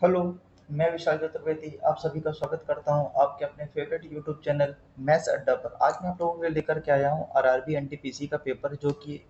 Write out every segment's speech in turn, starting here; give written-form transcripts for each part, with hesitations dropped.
Hello, मैं विशाल चतुर्वेदी आप सभी का स्वागत करता हूं आपके अपने फेवरेट यूट्यूब चैनल मैथ्स अड्डा पर। आज मैं आप लोगों के लिए लेकर के आया हूं आरआरबी एनटीपीसी का पेपर, जो कि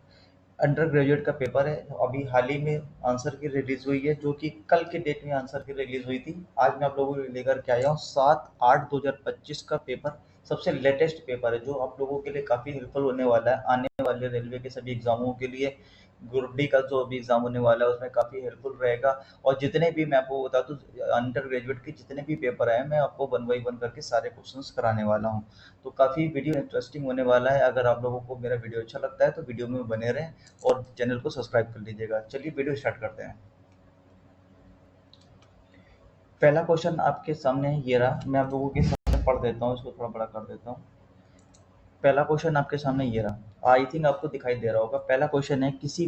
अंडर ग्रेजुएट का पेपर है। अभी हाल ही में आंसर की रिलीज हुई है, जो कि कल के डेट में आंसर की रिलीज हुई थी। आज मैं आप लोगों के लिए लेकर के आया हूँ 7/8/2025 का पेपर। सबसे लेटेस्ट पेपर है, जो आप लोगों के लिए काफ़ी हेल्पफुल होने वाला है आने वाले रेलवे के सभी एग्जामों के लिए। ग्रुप डी का जो अभी एग्जाम होने वाला है उसमें काफ़ी हेल्पफुल रहेगा। और जितने भी मैं आपको बता दूँ, अंडर ग्रेजुएट के जितने भी पेपर आए, मैं आपको वन बाई वन करके सारे क्वेश्चंस कराने वाला हूँ। तो काफ़ी वीडियो इंटरेस्टिंग होने वाला है। अगर आप लोगों को मेरा वीडियो अच्छा लगता है तो वीडियो में बने रहें और चैनल को सब्सक्राइब कर लीजिएगा। चलिए वीडियो स्टार्ट करते हैं। पहला क्वेश्चन आपके सामने है, ये रहा। मैं आप लोगों के सामने पढ़ देता हूँ, इसको थोड़ा बड़ा कर देता हूँ। पहला क्वेश्चन आपके सामने ये रहा, आई थिंक आपको दिखाई दे रहा होगा। पहला क्वेश्चन है, किसी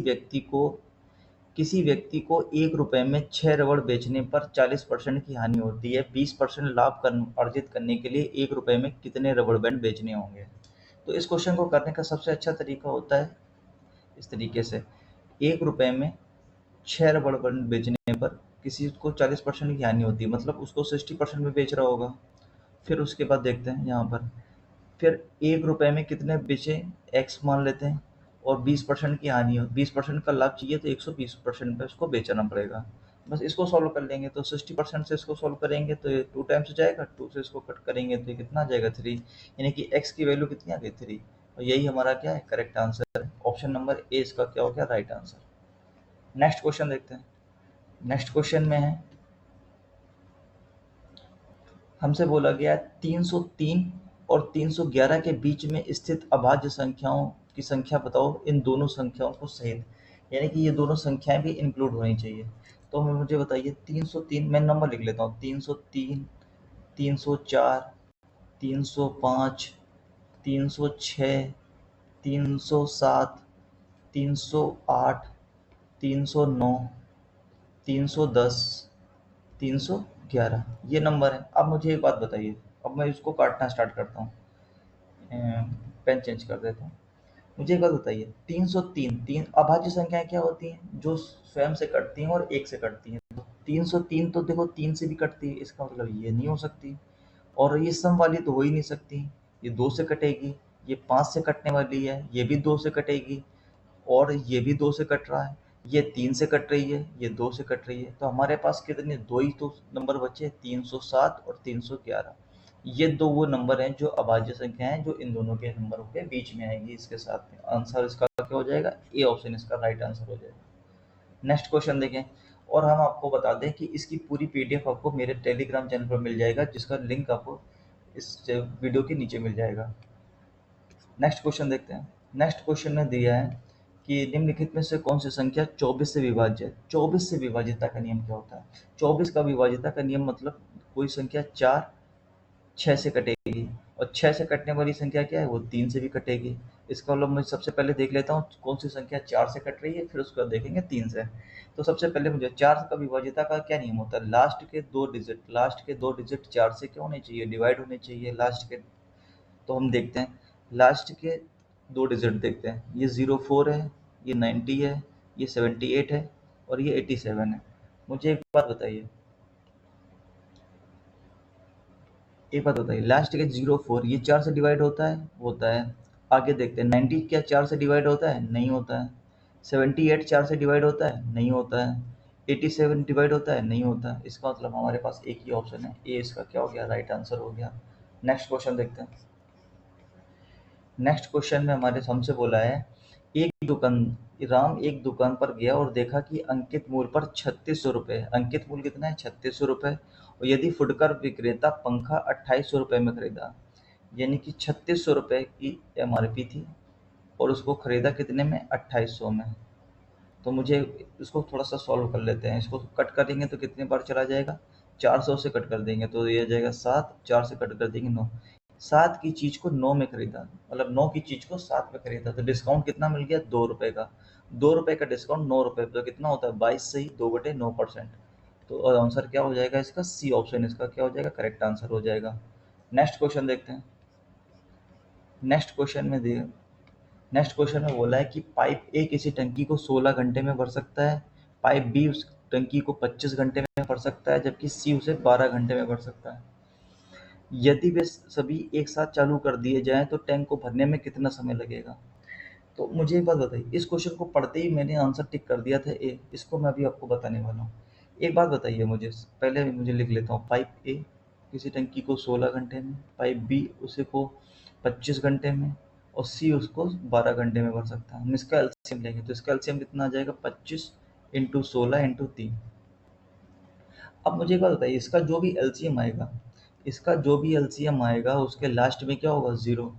व्यक्ति को 1 रुपए में 6 रबड़ बेचने पर 40% की हानि होती है। 20% लाभ अर्जित करने के लिए 1 रुपए में कितने रबड़ बैंड बेचने होंगे? तो इस क्वेश्चन को करने का सबसे अच्छा तरीका होता है इस तरीके से। 1 रुपए में 6 रबड़ बैंड बेचने पर किसी को 40% की हानि होती है, मतलब उसको 60% में बेच रहा होगा। फिर उसके बाद देखते हैं यहाँ पर, फिर 1 रुपए में कितने बेचे, एक्स मान लेते हैं, और 20% की हानि हो, 20% का लाभ चाहिए तो 120% पे उसको बेचना पड़ेगा। बस इसको सॉल्व कर लेंगे तो 60% से इसको सॉल्व करेंगे तो ये 2 टाइम्स हो जाएगा, 2 से इसको कट करेंगे तो ये कितना आ जाएगा, 3। यानी कि एक्स की वैल्यू कितनी आ गई, 3। और यही हमारा क्या है, करेक्ट आंसर है। ऑप्शन नंबर ए इसका क्या हो गया, राइट आंसर। नेक्स्ट क्वेश्चन देखते हैं। नेक्स्ट क्वेश्चन में है, हमसे बोला गया 303 और 311 के बीच में स्थित अभाज्य संख्याओं की संख्या बताओ इन दोनों संख्याओं को सहित। यानी कि ये दोनों संख्याएं भी इंक्लूड होनी चाहिए। तो हमें मुझे बताइए 303, मैं नंबर लिख लेता हूँ। 303, 304, 305, 306, 307, 308, 309, 310, 311, ये नंबर है। अब मुझे एक बात बताइए, अब मैं इसको काटना स्टार्ट करता हूँ। पेन चेंज कर देता हूँ। मुझे एक बात बताइए, 303, तीन अभाज्य संख्याएं क्या होती हैं, जो स्वयं से कटती हैं और एक से कटती हैं। तो 303 तो देखो 3 से भी कटती है, इसका मतलब ये नहीं हो सकती। और ये सम वाली तो हो ही नहीं सकती, ये 2 से कटेगी। ये 5 से कटने वाली है, ये भी 2 से कटेगी। और ये भी 2 से कट रहा है, ये 3 से कट रही है, ये 2 से कट रही है। तो हमारे पास कितने, 2 ही तो नंबर बचे, 307 और 311। ये 2 वो नंबर हैं जो अभाज्य संख्या हैं, जो इन दोनों के नंबरों के बीच में आएंगी। इसके साथ में आंसर इसका क्या हो जाएगा, ए ऑप्शन इसका राइट आंसर हो जाएगा। नेक्स्ट क्वेश्चन देखें। और हम आपको बता दें कि इसकी पूरी पीडीएफ आपको मेरे टेलीग्राम चैनल पर मिल जाएगा, जिसका लिंक आपको इस वीडियो के नीचे मिल जाएगा। नेक्स्ट क्वेश्चन देखते हैं। नेक्स्ट क्वेश्चन में दिया है कि निम्नलिखित में से कौन सी संख्या 24 से विभाज्य है। 24 से विभाज्यता का नियम क्या होता है? 24 का विभाज्यता का नियम मतलब कोई संख्या 4 6 से कटेगी, और 6 से कटने वाली संख्या क्या है, वो 3 से भी कटेगी। इसका मतलब मैं सबसे पहले देख लेता हूँ कौन सी संख्या 4 से कट रही है, फिर उसको देखेंगे 3 से। तो सबसे पहले मुझे 4 का विभाज्यता का क्या नियम होता है, लास्ट के दो डिजिट 4 से क्या होने चाहिए, डिवाइड होने चाहिए लास्ट के। तो हम देखते हैं, लास्ट के 2 डिजिट देखते हैं। ये 04 है, ये 90 है, ये 78 है, और ये 87 है। मुझे एक बात बताइए, लास्ट के 04 ये 4 से डिवाइड होता है। आगे देखते हैं, 90 क्या 4 से डिवाइड होता है, नहीं होता है। 78 4 से डिवाइड होता है, नहीं होता है। 87 डिवाइड होता है, नहीं होता है। इसका मतलब हमारे पास एक ही ऑप्शन है, ए इसका क्या हो गया, राइट आंसर हो गया। नेक्स्ट क्वेश्चन देखते हैं। नेक्स्ट क्वेश्चन में हमारे हमसे बोला है, एक दुकान राम एक दुकान पर गया और देखा कि अंकित मूल्य पर 3600 रुपये, अंकित मूल्य कितना है, 3600 रुपये। और यदि फुटकर विक्रेता पंखा 2800 रुपये में खरीदा, यानी कि 3600 रुपये की एमआरपी थी, और उसको खरीदा कितने में, 2800 में। तो मुझे इसको थोड़ा सा सॉल्व कर लेते हैं। इसको कट करेंगे तो कितने बार चला जाएगा, 400 से कट कर देंगे तो ये जाएगा 7, 4 से कट कर देंगे 9। 7 की चीज़ को 9 में खरीदा, मतलब 9 की चीज़ को 7 में खरीदा, तो डिस्काउंट कितना मिल गया, 2 रुपये का। 2 रुपये का डिस्काउंट 9 रुपये, तो कितना होता है, 22 से ही 2/9%। तो आंसर क्या हो जाएगा इसका, सी ऑप्शन इसका क्या हो जाएगा, करेक्ट आंसर हो जाएगा। नेक्स्ट क्वेश्चन देखते हैं। नेक्स्ट क्वेश्चन में दिए नेक्स्ट क्वेश्चन में बोला है कि पाइप ए किसी टंकी को 16 घंटे में भर सकता है, पाइप बी उस टंकी को 25 घंटे में भर सकता है, जबकि सी उसे 12 घंटे में भर सकता है। यदि वे सभी एक साथ चालू कर दिए जाएं तो टैंक को भरने में कितना समय लगेगा? तो मुझे एक बात बताइए, इस क्वेश्चन को पढ़ते ही मैंने आंसर टिक कर दिया था ए, इसको मैं अभी आपको बताने वाला हूँ। एक बात बताइए मुझे, पहले मुझे लिख लेता हूँ। पाइप ए किसी टंकी को 16 घंटे में, पाइप बी उसे को 25 घंटे में, और सी उसको 12 घंटे में भर सकता है। हम इसका एलसीएम लेंगे तो इसका एलसीएम कितना आ जाएगा? 25 इंटू 16 इंटू 3। अब मुझे एक बात बताइए, इसका जो भी एलसीएम आएगा, इसका जो भी एलसीएम आएगा उसके लास्ट में क्या होगा? ज़ीरो।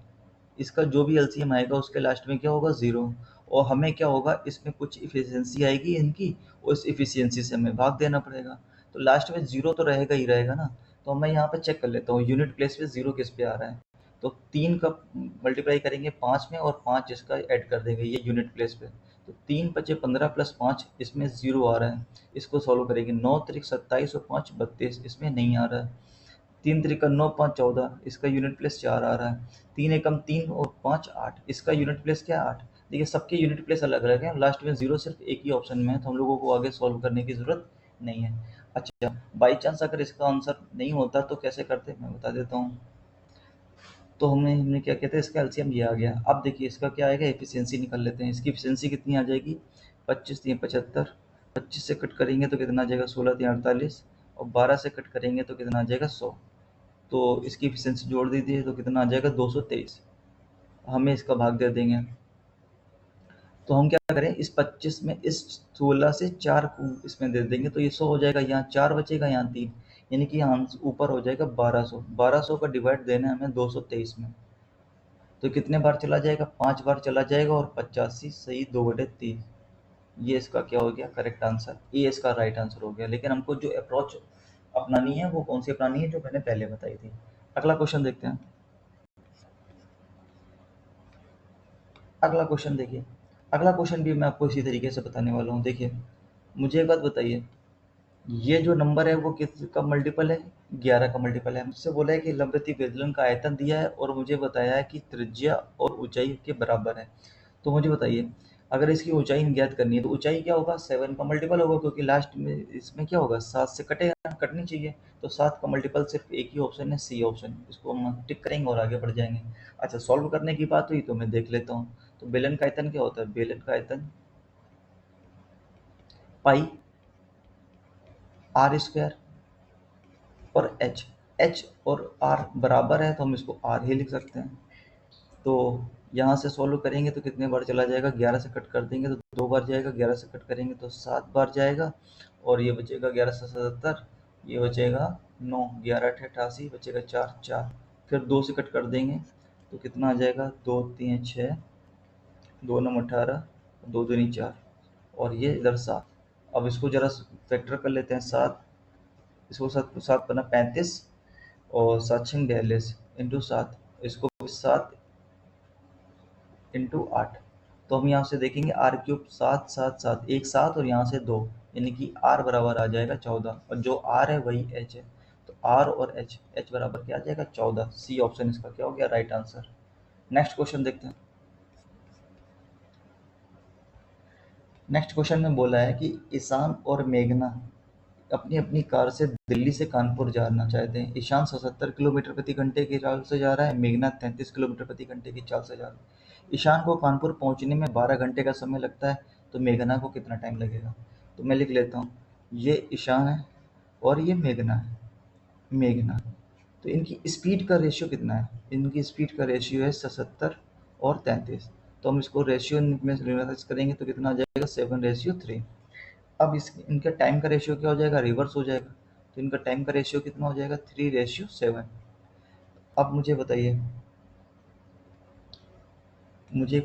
इसका जो भी एलसीएम आएगा उसके लास्ट में क्या होगा? ज़ीरो। और हमें क्या होगा, इसमें कुछ इफिशियंसी आएगी इनकी, और इस इफिशियंसी से हमें भाग देना पड़ेगा। तो लास्ट में ज़ीरो तो रहेगा ही रहेगा ना। तो मैं यहाँ पे चेक कर लेता हूँ यूनिट प्लेस पे ज़ीरो किस पे आ रहा है। तो 3 का मल्टीप्लाई करेंगे 5 में, और 5 इसका ऐड कर देंगे ये यूनिट प्लेस पे। तो 3 बचे 15 प्लस 5, इसमें ज़ीरो आ रहा है। इसको सॉल्व करेंगे, 9 त्रिक 27 और 5 32, इसमें नहीं आ रहा है। 3 त्रिका 9 5 14, इसका यूनिट प्लेस 4 आ रहा है। 3 एकम 3 और 5 8, इसका यूनिट प्लेस क्या है? 8। देखिए सबके यूनिट प्लेस अलग अलग हैं, लास्ट में ज़ीरो सिर्फ एक ही ऑप्शन में है, तो हम लोगों को आगे सॉल्व करने की ज़रूरत नहीं है। अच्छा, बाई चांस अगर इसका आंसर नहीं होता तो कैसे करते, मैं बता देता हूँ। तो हमने क्या कहते हैं, इसका एलसीएम ये आ गया। अब देखिए इसका क्या आएगा, एफिशिएंसी निकाल लेते हैं। इसकी एफिशिएंसी कितनी आ जाएगी? 25 3 75, 25 से कट करेंगे तो कितना आ जाएगा? 16 3 48, और 12 से कट करेंगे तो कितना आ जाएगा? 100। तो इसकी एफिशिएंसी जोड़ दीजिए तो कितना आ जाएगा? 223। हमें इसका भाग दे देंगे। तो हम क्या करें, इस 25 में इस 16 से 4 को इसमें दे देंगे तो ये 100 हो जाएगा। यहाँ 4 बचेगा, यहाँ 3, यानी कि यहाँ ऊपर हो जाएगा 1200। 1200 का डिवाइड देना है हमें 223 में, तो कितने बार चला जाएगा? 5 बार चला जाएगा, और 85 सही 2/3। ये इसका क्या हो गया? Correct answer. ये इसका राइट आंसर हो गया। लेकिन हमको जो अप्रोच अपनानी है वो कौन सी अपनानी है? जो मैंने पहले बताई थी। अगला क्वेश्चन देखते हैं। अगला क्वेश्चन देखिए, अगला क्वेश्चन भी मैं आपको इसी तरीके से बताने वाला हूँ। देखिए मुझे एक बात बताइए, ये जो नंबर है वो किसका मल्टीपल है? 11 का मल्टीपल है। मुझसे बोला है कि लंबवती बेलन का आयतन दिया है, और मुझे बताया है कि त्रिज्या और ऊंचाई के बराबर है। तो मुझे बताइए, अगर इसकी ऊंचाई ज्ञात करनी है तो ऊंचाई क्या होगा? 7 का मल्टीपल होगा, क्योंकि लास्ट में इसमें क्या होगा? 7 से कटेगा, कटनी चाहिए। तो 7 का मल्टीपल सिर्फ एक ही ऑप्शन है, सी ऑप्शन। इसको हम टिक करेंगे और आगे बढ़ जाएंगे। अच्छा, सॉल्व करने की बात हुई तो मैं देख लेता हूँ। तो बेलन का आयतन क्या होता है? बेलन का आयतन पाई आर स्क्वायर और एच। एच और आर बराबर है, तो हम इसको आर ही लिख सकते हैं। तो यहाँ से सॉल्व करेंगे तो कितने बार चला जाएगा? 11 से कट कर देंगे तो 2 बार जाएगा, 11 से कट करेंगे तो 7 बार जाएगा, और ये बचेगा 11 से 77, ये बचेगा 9, 11 8 88, बचेगा 4 4। फिर 2 से कट कर देंगे तो कितना आ जाएगा? 2 3 6, 2 9 18, 2 दूनी 4, और ये इधर 7। अब इसको जरा फैक्टर कर लेते हैं। 7, इसको 7 7 बना 35, और 7 6 42 इंटू 7, इसको 7 इंटू 8। तो हम यहाँ से देखेंगे आर क्यूब 7 7 7, एक 7 और यहाँ से 2, यानी कि आर बराबर आ जाएगा 14, और जो आर है वही एच है। तो आर और एच, एच बराबर क्या आ जाएगा? 14। सी ऑप्शन इसका क्या हो गया? Right answer. नेक्स्ट क्वेश्चन देखते हैं। नेक्स्ट क्वेश्चन में बोला है कि ईशान और मेघना अपनी अपनी कार से दिल्ली से कानपुर जाना चाहते हैं। ईशान 77 किलोमीटर प्रति घंटे की चाल से जा रहा है, मेघना 33 किलोमीटर प्रति घंटे की चाल से जा रहा है। ईशान को कानपुर पहुंचने में 12 घंटे का समय लगता है, तो मेघना को कितना टाइम लगेगा? तो मैं लिख लेता हूँ, ये ईशान है और ये मेघना है। मेघना, तो इनकी स्पीड का रेशियो कितना है? इनकी स्पीड का रेशियो है 77 और 33। तो हम इसको रेशियो में रिवर्स करेंगे तो कितना आ जाएगा? 7:3। अब इस इनका टाइम का रेशियो क्या हो जाएगा? रिवर्स हो जाएगा। तो इनका टाइम का रेशियो कितना हो जाएगा? 3:7। अब मुझे एक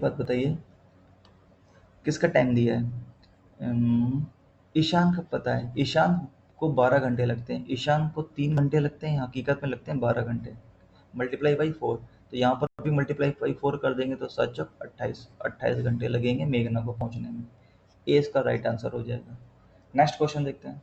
बात बताइए, किसका टाइम दिया है? ईशान का पता है। ईशान को 12 घंटे लगते हैं, ईशान को 3 घंटे लगते हैं, हकीकत में लगते हैं 12 घंटे। मल्टीप्लाई बाई 4, तो यहाँ पर भी मल्टीप्लाई बाई 4 कर देंगे तो 7 चौक 28, 28 घंटे लगेंगे मेघना को पहुँचने में। ए इसका राइट आंसर हो जाएगा। नेक्स्ट क्वेश्चन देखते हैं।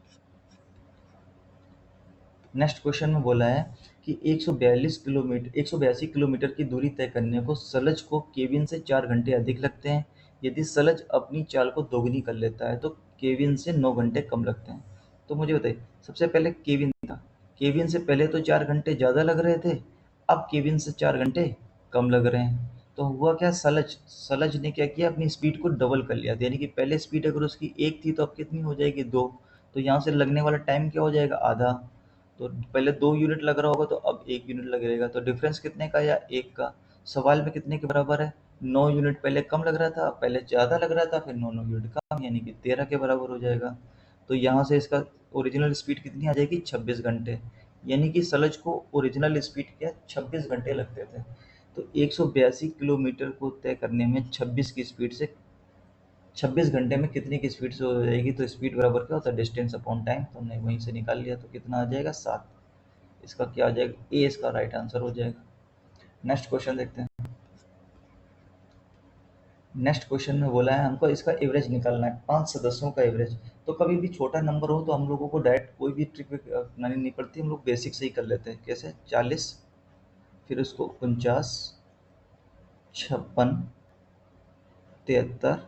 नेक्स्ट क्वेश्चन में बोला है कि 182 किलोमीटर की दूरी तय करने को सलज को केविन से 4 घंटे अधिक लगते हैं। यदि सलज अपनी चाल को दोगुनी कर लेता है तो केविन से 9 घंटे कम लगते हैं। तो मुझे बताइए, सबसे पहले केविन था, केविन से पहले तो 4 घंटे ज़्यादा लग रहे थे, अब केविन से 4 घंटे कम लग रहे हैं। तो हुआ क्या, सलज सलज ने क्या किया, अपनी स्पीड को डबल कर लिया। यानी कि पहले स्पीड अगर उसकी 1 थी तो अब कितनी हो जाएगी, 2। तो यहाँ से लगने वाला टाइम क्या हो जाएगा, आधा। तो पहले 2 यूनिट लग रहा होगा तो अब 1 यूनिट लगेगा। तो डिफरेंस कितने का या 1 का। सवाल में कितने के बराबर है, 9 यूनिट पहले कम लग रहा था, पहले ज़्यादा लग रहा था, फिर 9 यूनिट कम, यानी कि 13 के बराबर हो जाएगा। तो यहाँ से इसका ओरिजिनल स्पीड कितनी आ जाएगी, 26 घंटे। यानी कि सलज को ओरिजिनल स्पीड क्या 26 घंटे लगते थे। तो 182 किलोमीटर को तय करने में 26 घंटे में कितनी की स्पीड से हो जाएगी। तो स्पीड बराबर क्या होता है, डिस्टेंस अपॉन टाइम। तो हमने वहीं से निकाल लिया, तो कितना आ जाएगा, 7। इसका क्या आ जाएगा, ए इसका राइट आंसर हो जाएगा। नेक्स्ट क्वेश्चन देखते हैं। नेक्स्ट क्वेश्चन में बोला है हमको इसका एवरेज निकालना है, 5 सदस्यों का एवरेज। तो कभी भी छोटा नंबर हो तो हम लोगों को डायरेक्ट कोई भी ट्रिक अपनानी नहीं पड़ती, हम लोग बेसिक से ही कर लेते हैं। कैसे, 40, फिर उसको 49, 56, 73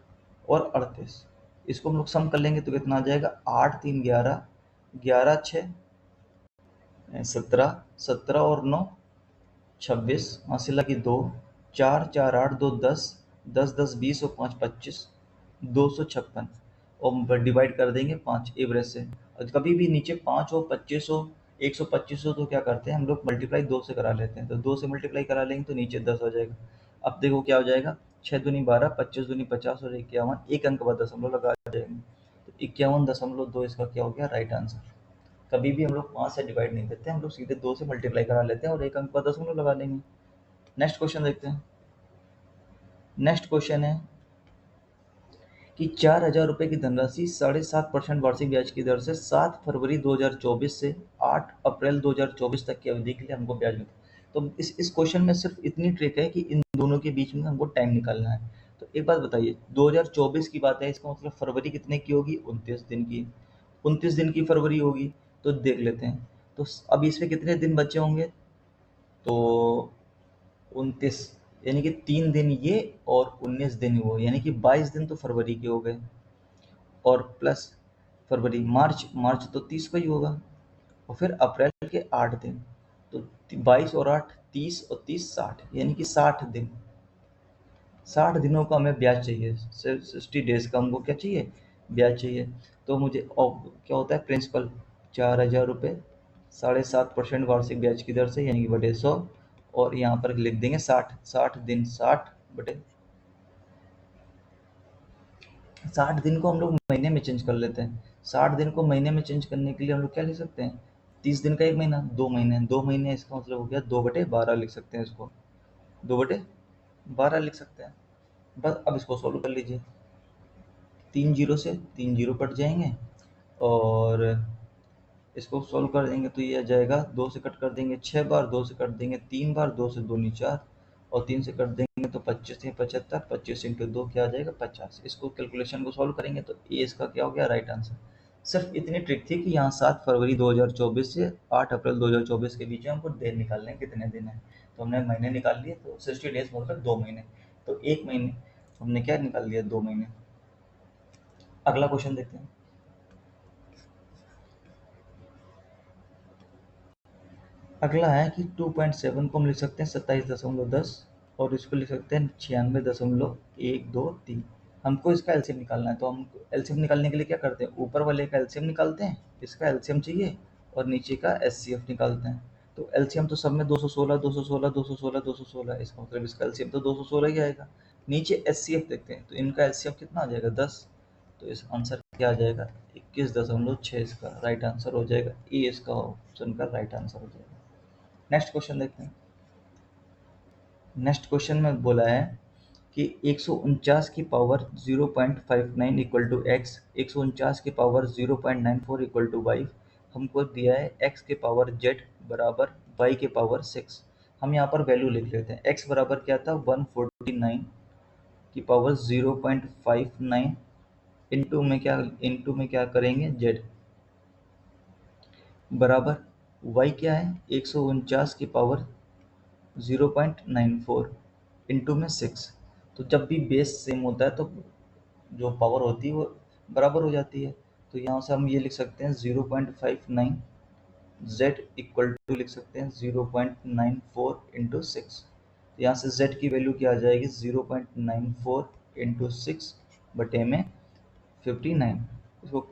और 38, इसको हम लोग सम कर लेंगे तो कितना आ जाएगा, 8 3 11, 11 6 17, 17 और 9 26, हासिला की 2, 4 4 8 2 10, 10 10 20 और 5 25, 256। और डिवाइड कर देंगे 5 एवरेज से। और कभी भी नीचे 5 हो, 25 हो, 125 हो तो क्या करते हैं हम लोग, मल्टीप्लाई 2 से करा लेते हैं। तो 2 से मल्टीप्लाई करा लेंगे तो नीचे 10 हो जाएगा। अब देखो क्या हो जाएगा, 6 दूनी 12, 25 दूनी 50 और 51, एक अंक बाद दशमलव लगा जाएंगे। तो 51.2 इसका क्या हो गया, राइट आंसर। कभी भी हम लोग 5 से डिवाइड नहीं देते, हम लोग सीधे 2 से मल्टीप्लाई करा लेते हैं और एक अंक पर दशमलव लगा लेंगे। नेक्स्ट क्वेश्चन देखते हैं। नेक्स्ट क्वेश्चन है कि 4,000 रुपये की धनराशि 7.5% वार्षिक ब्याज की दर से 7 फरवरी 2024 से 8 अप्रैल 2024 तक की अवधि के लिए हमको ब्याज मिलता। तो इस क्वेश्चन में सिर्फ इतनी ट्रिक है कि इन दोनों के बीच में हमको टाइम निकालना है। तो एक बात बताइए, 2024 की बात है, इसका मतलब फरवरी कितने की होगी, 29 दिन की। 29 दिन की फरवरी होगी, तो देख लेते हैं। तो अब इसमें कितने दिन बचे होंगे, तो 29, यानी कि 3 दिन ये और 19 दिन वो, यानी कि 22 दिन तो फरवरी के हो गए। और प्लस फरवरी, मार्च मार्च तो 30 का ही होगा। और फिर अप्रैल के 8 दिन, तो 22 और 8 30 और 30 60, यानी कि 60 दिन। 60 दिनों का हमें ब्याज चाहिए, 60 डेज का हमको क्या चाहिए, ब्याज चाहिए। तो मुझे और क्या होता है प्रिंसिपल, 4,000 रुपये 7.5% वार्षिक ब्याज की दर से, यानी कि बटे 100। और यहाँ पर लिख देंगे 60, 60 दिन 60 बटे 60 दिन को हम लोग महीने में चेंज कर लेते हैं। 60 दिन को महीने में चेंज करने के लिए हम लोग क्या लिख सकते हैं, 30 दिन का एक महीना, 2 महीने, 2 महीने, इसका मतलब हो गया 2/12 लिख सकते हैं इसको, 2/12 लिख सकते हैं। बस अब इसको सॉल्व कर लीजिए, 3 जीरो से 3 जीरो कट जाएंगे और इसको सॉल्व कर देंगे तो ये आ जाएगा, 2 से कट कर देंगे 6 बार, 2 से कट देंगे 3 बार, 2 से 2 नी 4 और 3 से कट देंगे तो 25 से 75, 25 इंटू 2 क्या आ जाएगा, 50। इसको कैलकुलेशन को सॉल्व करेंगे तो ए इसका क्या हो गया, राइट आंसर। सिर्फ इतनी ट्रिक थी कि यहाँ 7 फरवरी 2024 से 8 अप्रैल 2024 के बीच में हमको दिन निकालने हैं, कितने दिन हैं। तो हमने महीने निकाल लिए, तो 60 डेज मतलब 2 महीने। तो एक महीने हमने क्या निकाल लिया, 2 महीने। अगला क्वेश्चन देखते हैं। अगला है कि 2.7 को हम लिख सकते हैं 27.10 और इसको लिख सकते हैं 96.123। हमको इसका एलसीएम निकालना है, तो हम एलसीएम निकालने के लिए क्या करते हैं, ऊपर वाले का एलसीएम निकालते हैं, इसका एलसीएम चाहिए, और नीचे का एचसीएफ निकालते हैं। तो एलसीएम तो सब में 216 216 216 216, इसका मतलब इसका एलसीएम तो 216 ही आएगा। नीचे एचसीएफ देखते हैं, तो इनका एचसीएफ कितना आ जाएगा, 10। तो इस आंसर क्या आ जाएगा, 21.6, इसका राइट आंसर हो जाएगा। ए इसका ऑप्शन का राइट आंसर हो जाएगा। नेक्स्ट क्वेश्चन देखते हैं। नेक्स्ट क्वेश्चन में बोला है कि 149 की पावर 0.59 इक्वल टू एक्स, 149 की पावर 0.94 इक्वल टू वाई। हमको दिया है x के पावर z बराबर y के पावर 6। हम यहाँ पर वैल्यू लिख लेते हैं। x बराबर क्या था, 149 की पावर 0.59, इंटू में क्या करेंगे, z बराबर y क्या है, 149 की पावर 0.94 इंटू में 6। तो जब भी बेस सेम होता है तो जो पावर होती है वो बराबर हो जाती है। तो यहाँ से हम ये लिख सकते हैं 0.59, z इक्वल टू लिख सकते हैं 0.94 इंटू सिक्स। तो यहाँ से z की वैल्यू क्या आ जाएगी, 0.94 इंटू सिक्स बटे में 59। इसको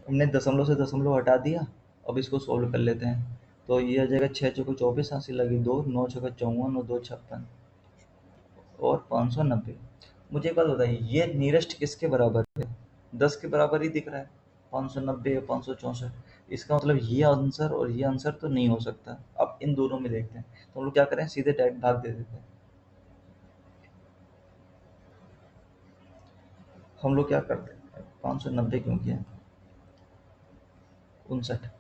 हमने दशमलव से दशमलव हटा दिया। अब इसको सोल्व कर लेते हैं। तो ये आ जाएगा 6 चौको 24, हासिल लगी 2, 9 चौका 54 और 2 56 और 590। मुझे एक बात बताइए, ये नियरेस्ट किसके बराबर है? 10 के बराबर ही दिख रहा है, 590 या 564। इसका मतलब ये आंसर और ये आंसर तो नहीं हो सकता। अब इन दोनों में देखते हैं, तो हम लोग क्या करें, सीधे डायरेक्ट भाग दे देते हैं। हम लोग क्या करते हैं, 590 क्यों किया, 59,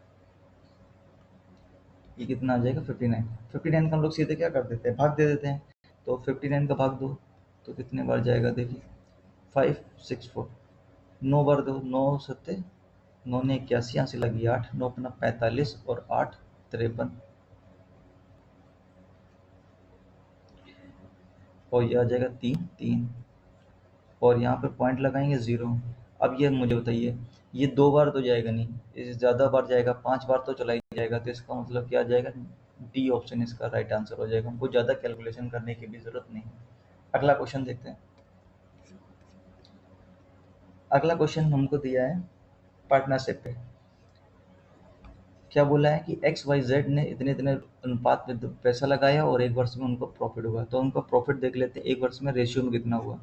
ये कितना आ जाएगा 59। 59 का हम लोग सीधे क्या कर देते हैं, भाग दे देते हैं। तो 59 का भाग दो तो कितने बार जाएगा, देखिए 564। 9 बार दो, 9 सत्ते 9 ने 81, यहाँ से लगी 8, 9 अपना 45 और 8 53, और ये आ जाएगा 3 3, और यहाँ पे पॉइंट लगाएंगे 0। अब ये मुझे बताइए, ये 2 बार तो जाएगा नहीं, इससे ज़्यादा बार जाएगा, 5 बार तो चला ही जाएगा। तो इसका मतलब क्या आ जाएगा, डी ऑप्शन इसका राइट आंसर हो जाएगा। हमको ज़्यादा कैलकुलेशन करने की भी ज़रूरत नहीं है। अगला क्वेश्चन देखते हैं। अगला क्वेश्चन हमको दिया है पार्टनरशिप पे। क्या बोला है कि एक्स वाई जेड ने इतने इतने अनुपात में पैसा लगाया और एक वर्ष में उनको प्रॉफिट हुआ। तो उनका प्रॉफिट देख लेते हैं, एक वर्ष में रेशियो में कितना हुआ।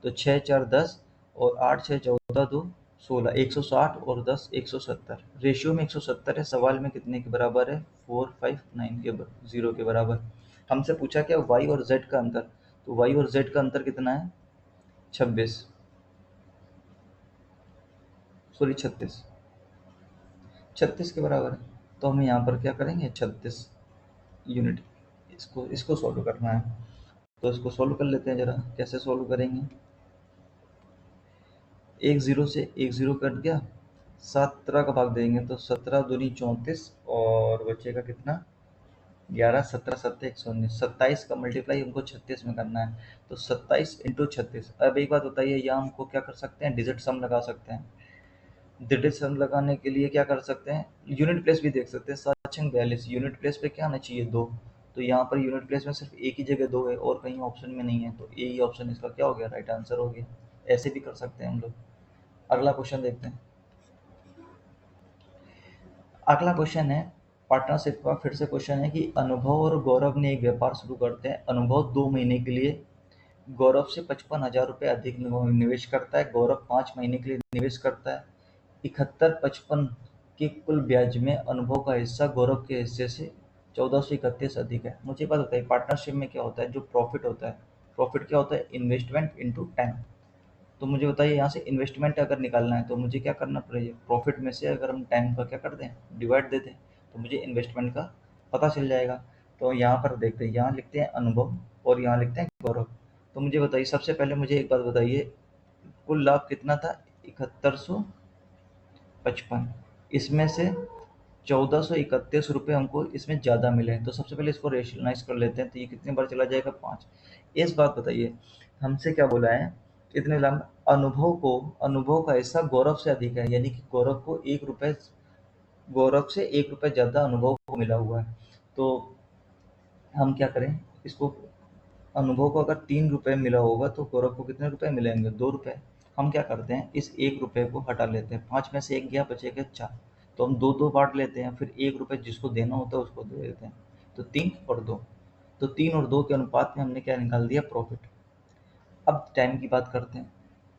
तो 6 4 10 और 8 6 14 2 16, 160 और 10 170। रेशियो में 170 है, सवाल में कितने के बराबर है, 459 के 0 के बराबर। हमसे पूछा क्या, वाई और जेड का अंतर। तो वाई और जेड का अंतर कितना है, 26, सॉरी 36, 36 के बराबर है। तो हम यहाँ पर क्या करेंगे, 36 यूनिट, इसको इसको सॉल्व करना है। तो इसको सॉल्व कर लेते हैं जरा, कैसे सॉल्व करेंगे। एक ज़ीरो से एक ज़ीरो कट गया, 17 का भाग देंगे तो 17 दूनी 34 और बचेगा कितना, 11, 17 सत्ते 119, 27 का मल्टीप्लाई हमको 36 में करना है। तो 27 इंटू 36। अब एक बात बताइए, यहाँ हमको क्या कर सकते हैं, डिजिट सम लगा सकते हैं। डिजिट सम लगाने के लिए क्या कर सकते हैं, यूनिट प्लेस भी देख सकते हैं। 7 42 यूनिट प्लेस पे क्या आना चाहिए, 2। तो यहाँ पर यूनिट प्लेस में सिर्फ एक ही जगह 2 है और कहीं ऑप्शन में नहीं है, तो ए ही ऑप्शन इसका क्या हो गया, राइट आंसर हो गया। ऐसे भी कर सकते हैं हम लोग। अगला क्वेश्चन देखते हैं। अगला क्वेश्चन है पार्टनरशिप का। फिर से क्वेश्चन है कि अनुभव और गौरव ने एक व्यापार शुरू करते हैं। अनुभव 2 महीने के लिए गौरव से 55,000 रुपये अधिक निवेश करता है। गौरव 5 महीने के लिए निवेश करता है। 71-55 के कुल ब्याज में अनुभव का हिस्सा गौरव के हिस्से से 1431 अधिक है। मुझे बात बताइए, पार्टनरशिप में क्या होता है, जो प्रॉफिट होता है, प्रॉफिट क्या होता है, इन्वेस्टमेंट इनटू टाइम। तो मुझे बताइए, यहाँ से इन्वेस्टमेंट अगर निकालना है तो मुझे क्या करना पड़ेगा, प्रॉफिट में से अगर हम टाइम का क्या कर दें, डिवाइड दे दें, तो मुझे इन्वेस्टमेंट का पता चल जाएगा। तो यहाँ पर देखते हैं, यहाँ लिखते हैं अनुभव और यहाँ लिखते हैं गौरव। तो मुझे बताइए, सबसे पहले मुझे एक बात बताइए, कुल लाभ कितना था, 7155, इसमें से 1431 रुपये हमको इसमें ज़्यादा मिले हैं। तो सबसे पहले इसको रेशनलाइज कर लेते हैं, तो ये कितने बार चला जाएगा, 5। इस बात बताइए, हमसे क्या बोला है, इतने लाभ अनुभव को, अनुभव का हिस्सा गौरव से अधिक है, यानी कि गौरव को 1 रुपये, गौरव से 1 रुपये ज़्यादा अनुभव को मिला हुआ है। तो हम क्या करें इसको, अनुभव को अगर 3 रुपये मिला होगा तो गौरव को कितने रुपए मिलेंगे, 2 रुपये। हम क्या करते हैं, इस 1 रुपये को हटा लेते हैं, 5 में से 1 गया, बचेगा 4। तो हम दो दो बांट लेते हैं, फिर 1 रुपये जिसको देना होता है उसको दे देते हैं। तो 3 और 2, तो 3 और 2 के अनुपात में हमने क्या निकाल दिया, प्रॉफिट। अब टाइम की बात करते हैं।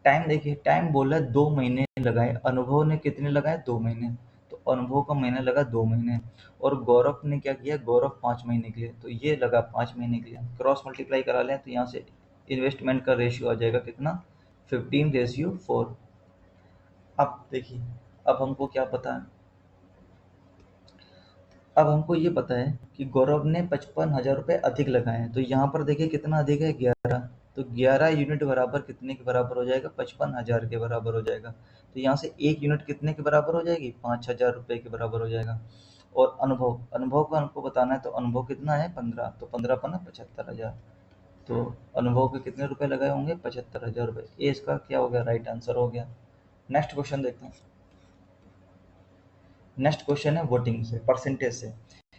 टाइम देखिए, टाइम बोला है 2 महीने लगाए, अनुभव ने कितने लगाए, 2 महीने। तो अनुभव का महीना लगा 2 महीने, और गौरव ने क्या किया, गौरव 5 महीने के लिए, तो ये लगा 5 महीने के लिए। क्रॉस मल्टीप्लाई करा लें तो यहाँ से इन्वेस्टमेंट का रेशियो आ जाएगा कितना, 15:4। अब देखिए, अब हमको क्या पता है, अब हमको ये पता है कि गौरव ने 55,000 रुपये अधिक लगाए हैं। तो यहाँ पर देखिए कितना अधिक है, 11। तो 11 यूनिट बराबर कितने के बराबर हो जाएगा, 55,000 के बराबर हो जाएगा। तो यहाँ से 1 यूनिट कितने के बराबर हो जाएगी, 5,000 रुपये के बराबर हो जाएगा। और अनुभव, अनुभव का हमको बताना है, तो अनुभव कितना है, 15। तो 15 पना 75,000। तो अनुभव के कितने रुपए लगाए होंगे? 75,000 रुपये। ये इसका क्या हो गया? राइट आंसर हो गया। नेक्स्ट क्वेश्चन देखते हैं। नेक्स्ट क्वेश्चन है वोटिंग से, परसेंटेज से,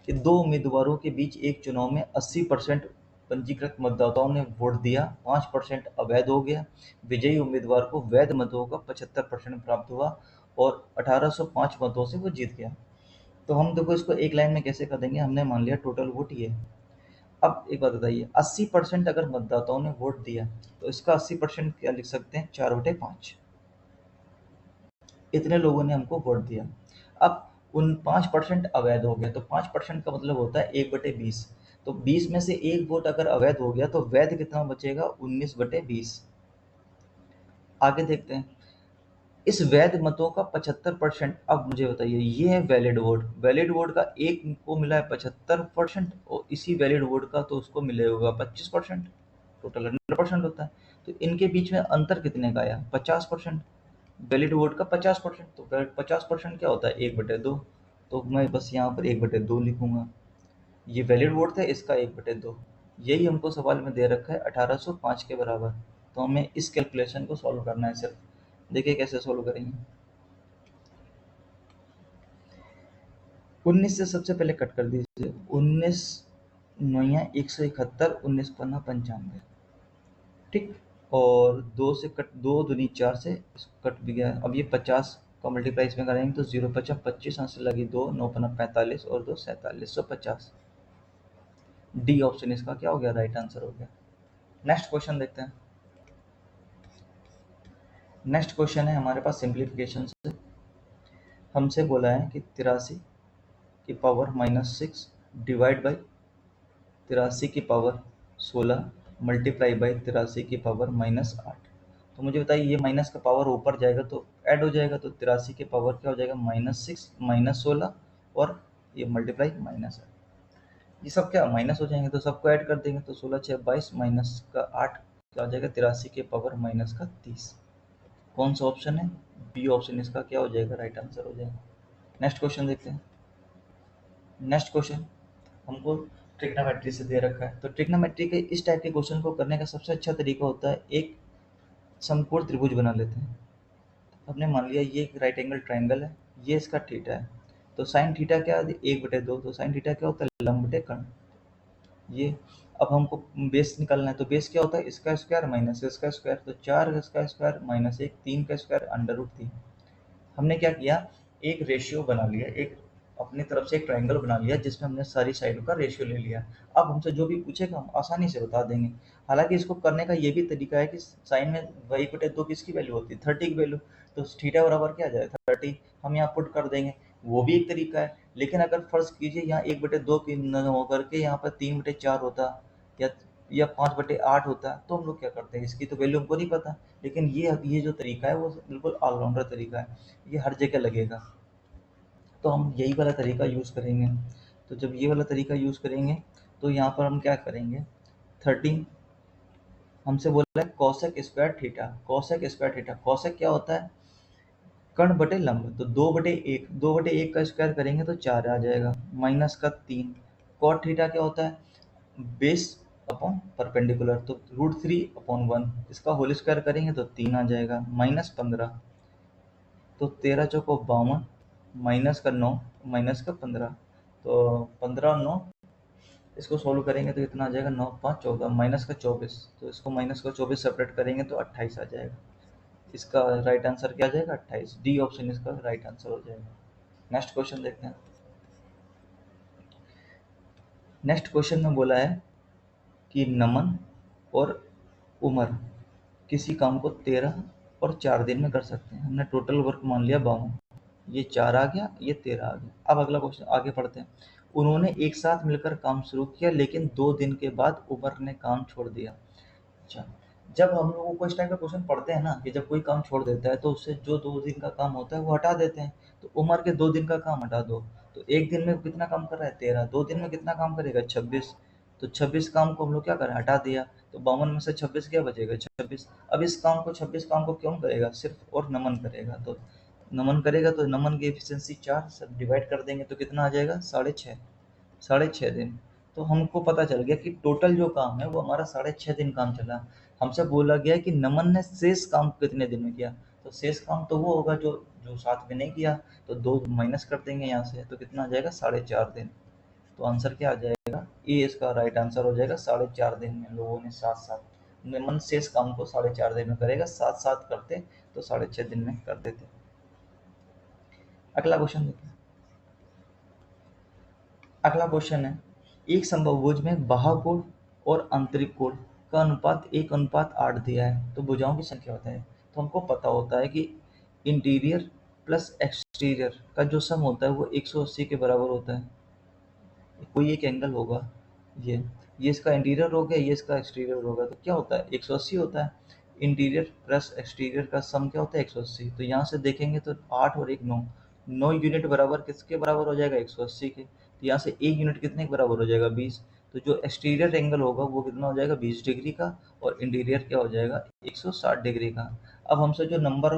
कि दो उम्मीदवारों के बीच एक चुनाव में 80% पंजीकृत मतदाताओं ने वोट दिया, 5% अवैध हो गया, विजयी उम्मीदवार को वैध मतों का 75% प्राप्त हुआ और 1805 मतों से वो जीत गया। तो हम देखो इसको एक लाइन में कैसे कर देंगे? हमने मान लिया टोटल वोट ये। अब एक बात बताइए, 80% अगर मतदाताओं ने वोट दिया तो इसका 80% क्या लिख सकते हैं? 4/5। इतने लोगों ने हमको वोट दिया। अब उन 5% अवैध हो गया, तो 5% का मतलब होता है 1/20। तो 20 में से एक वोट अगर अवैध हो गया तो वैध कितना बचेगा? 19/20। आगे देखते हैं, इस वैध मतों का 75%। अब मुझे बताइए, ये है वैलिड वोट। वैलिड वोट का एक को मिला है 75% और इसी वैलिड वोट का तो उसको मिले होगा 25%। टोटल 100% होता है। तो इनके बीच में अंतर कितने का आया? 50%। वैलिड वोट का 50%, तो 50% क्या होता है? 1/2। तो मैं बस यहाँ पर 1/2 लिखूंगा। ये वैलिड वोट था, इसका 1/2। यही हमको सवाल में दे रखा है 1805 के बराबर। तो हमें इस कैलकुलेशन को सॉल्व करना है सिर्फ। देखिए कैसे सॉल्व करेंगे। 19 से सबसे पहले कट कर दीजिए। 19 नौया 171, 19 पन्ना 95। ठीक। और 2 से कट, 2 दूनी 4 से कट भी गया। अब ये 50 का मल्टीप्लाई इसमें करेंगे तो 0×5 = 25, यहाँ से लगी 2, 9 पन्ना 45 और 2 4750। डी ऑप्शन इसका क्या हो गया? राइट आंसर हो गया। नेक्स्ट क्वेश्चन देखते हैं। नेक्स्ट क्वेश्चन है हमारे पास सिंप्लीफिकेशन से। हमसे बोला है कि 83 की पावर -6 डिवाइड बाई 83 की पावर 16 मल्टीप्लाई बाई 83 की पावर -8। तो मुझे बताइए, ये माइनस का पावर ऊपर जाएगा तो ऐड हो जाएगा, तो 83 की पावर क्या हो जाएगा? -6 -16 और ये मल्टीप्लाई -8। ये सब क्या माइनस हो जाएंगे, तो सबको ऐड कर देंगे। तो 16 6 22 माइनस का 8 क्या हो जाएगा? 83 की पावर -30। कौन सा ऑप्शन है? बी ऑप्शन इसका क्या हो जाएगा? राइट आंसर हो जाएगा। नेक्स्ट क्वेश्चन देखते हैं। नेक्स्ट क्वेश्चन हमको ट्रिग्नोमेट्री से दे रखा है। तो ट्रिग्नोमेट्री के इस टाइप के क्वेश्चन को करने का सबसे अच्छा तरीका होता है, एक समकोण त्रिभुज बना लेते हैं। हमने मान लिया ये एक राइट एंगल ट्राइंगल है, ये इसका थीटा है। तो साइन थीटा क्या है? 1/2। तो साइन थीटा क्या होता है? लंब बटे कर्ण। ये अब हमको बेस निकालना है, तो बेस क्या होता है? इसका स्क्वायर माइनस इसका स्क्वायर। तो 4 इसका स्क्वायर -1, 3 का स्क्वायर √3। हमने क्या किया? एक रेशियो बना लिया, एक अपनी तरफ से एक ट्रायंगल बना लिया जिसमें हमने सारी साइडों का रेशियो ले लिया। अब हमसे जो भी पूछेगा हम आसानी से बता देंगे। हालांकि इसको करने का ये भी तरीका है कि साइन में 1/2 किसकी वैल्यू होती है? 30 की वैल्यू। तो थीटा बराबर क्या आ जाएगा? 30। हम यहाँ पुट कर देंगे, वो भी एक तरीका है। लेकिन अगर फर्ज कीजिए यहाँ 1/2 की न होकर के यहाँ पर 3/4 होता या 5/8 होता, तो हम लोग क्या करते हैं? इसकी तो वैल्यू हमको नहीं पता। लेकिन ये जो तरीका है वो बिल्कुल ऑलराउंडर तरीका है, ये हर जगह लगेगा। तो हम यही वाला तरीका यूज़ करेंगे। तो जब ये वाला तरीका यूज़ करेंगे तो यहाँ पर हम क्या करेंगे? 13 हमसे बोला है cosec square theta. Cosec square theta, cosec क्या होता है? कर्ण बटे लंब। तो 2/1, 2/1 का स्क्वायर करेंगे तो 4 आ जाएगा, माइनस का 3। कॉट थीटा क्या होता है? Base upon perpendicular. तो √3/1। इसका होल स्क्वायर करेंगे तो 3 आ जाएगा, -15। तो 13 चौको 52, माइनस का 9, माइनस का 15। तो 15 और 9 इसको सोल्व करेंगे तो कितना आ जाएगा? 9 5 14, माइनस का 24। तो इसको माइनस का 24 सेपरेट करेंगे तो 28 आ जाएगा। इसका राइट आंसर क्या आ जाएगा? 28। डी ऑप्शन इसका राइट आंसर हो जाएगा। नेक्स्ट क्वेश्चन देखते हैं। नेक्स्ट क्वेश्चन में बोला है कि नमन और उमर किसी काम को 13 और 4 दिन में कर सकते हैं। हमने टोटल वर्क मान लिया 52। ये 4 आ गया, ये 13 आ गया। अब अगला क्वेश्चन आगे पढ़ते हैं। उन्होंने एक साथ मिलकर काम शुरू किया लेकिन 2 दिन के बाद उमर ने काम छोड़ दिया। अच्छा, जब हम लोगों को इस टाइप का क्वेश्चन पढ़ते हैं ना कि जब कोई काम छोड़ देता है तो उससे जो 2 दिन का काम होता है वो हटा देते हैं। तो उमर के 2 दिन का काम हटा दो, तो एक दिन में कितना काम कर रहा है? 13। 2 दिन में कितना काम करेगा? 26। तो 26 काम को हम लोग क्या करें? हटा दिया। तो 52 में से 26 क्या बचेगा? 26। अब इस काम को 26 काम को क्यों करेगा? सिर्फ और नमन करेगा। तो नमन करेगा तो नमन की एफिशिएंसी 4 सब डिवाइड कर देंगे तो कितना आ जाएगा? 6.5। 6.5 दिन। तो हमको पता चल गया कि टोटल जो काम है वो हमारा 6.5 दिन काम चला। हमसे बोला गया कि नमन ने शेष काम कितने दिन में किया, तो शेष काम तो वो होगा जो जो साथ में नहीं किया, तो 2 माइनस कर देंगे यहाँ से, तो कितना आ जाएगा 4.5 दिन। तो आंसर क्या आ जाएगा, ये इसका राइट आंसर हो जाएगा। 4.5 दिन में लोगों ने साथ साथ नमन शेष काम को 4.5 दिन में करेगा, साथ साथ करते तो 6.5 दिन में कर देते। अगला क्वेश्चन देखते हैं। अगला क्वेश्चन है, एक समबाहुभुज में बाह्य कोण और आंतरिक कोण का अनुपात 1:8 दिया है, तो भुजाओं की संख्या बताएं। तो हमको पता होता है कि इंटीरियर प्लस एक्सटीरियर का जो सम होता है वो 180 के बराबर होता है। कोई एक एंगल होगा, ये इसका इंटीरियर हो गया, ये इसका एक्सटीरियर होगा, तो क्या होता है 180 होता है। इंटीरियर प्लस एक्सटीरियर का सम क्या होता है 180। तो यहाँ से देखेंगे तो 8 और 1 9, 9 यूनिट बराबर किसके बराबर हो जाएगा 180 के। तो यहाँ से 1 यूनिट कितने के बराबर हो जाएगा 20। तो जो एक्सटीरियर एंगल होगा वो कितना हो जाएगा 20 डिग्री का, और इंटीरियर क्या हो जाएगा 160 डिग्री का। अब हमसे जो नंबर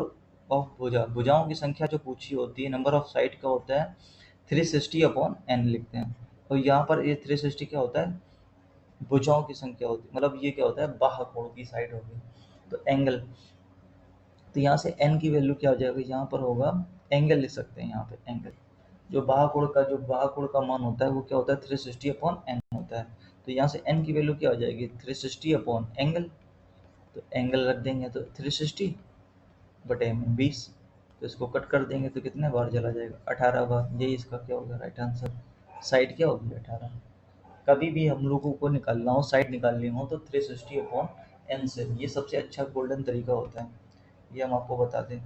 ऑफ भुजाओं की संख्या जो पूछी होती है, नंबर ऑफ साइड का होता है 360/n लिखते हैं। और यहाँ पर ये 360 क्या होता है, भुजाओं की संख्या होती है, मतलब ये क्या होता है बाह्य कोण की साइड होगी। तो एंगल, तो यहाँ से n की वैल्यू क्या हो जाएगा, यहाँ पर होगा एंगल लिख सकते हैं यहाँ पे एंगल। जो बाह्य कोण का मान होता है वो क्या होता है 360/n होता है। तो यहाँ से n की वैल्यू क्या हो जाएगी 360/एंगल। तो एंगल रख देंगे तो 360/20, तो इसको कट कर देंगे तो कितने बार चला जाएगा 18 बार। यही इसका क्या होगा राइट आंसर। साइड क्या होगी 18। कभी भी हम लोगों को निकालना हो, साइड निकालनी हो, तो 360/n से, ये सबसे अच्छा गोल्डन तरीका होता है, ये हम आपको बता दें।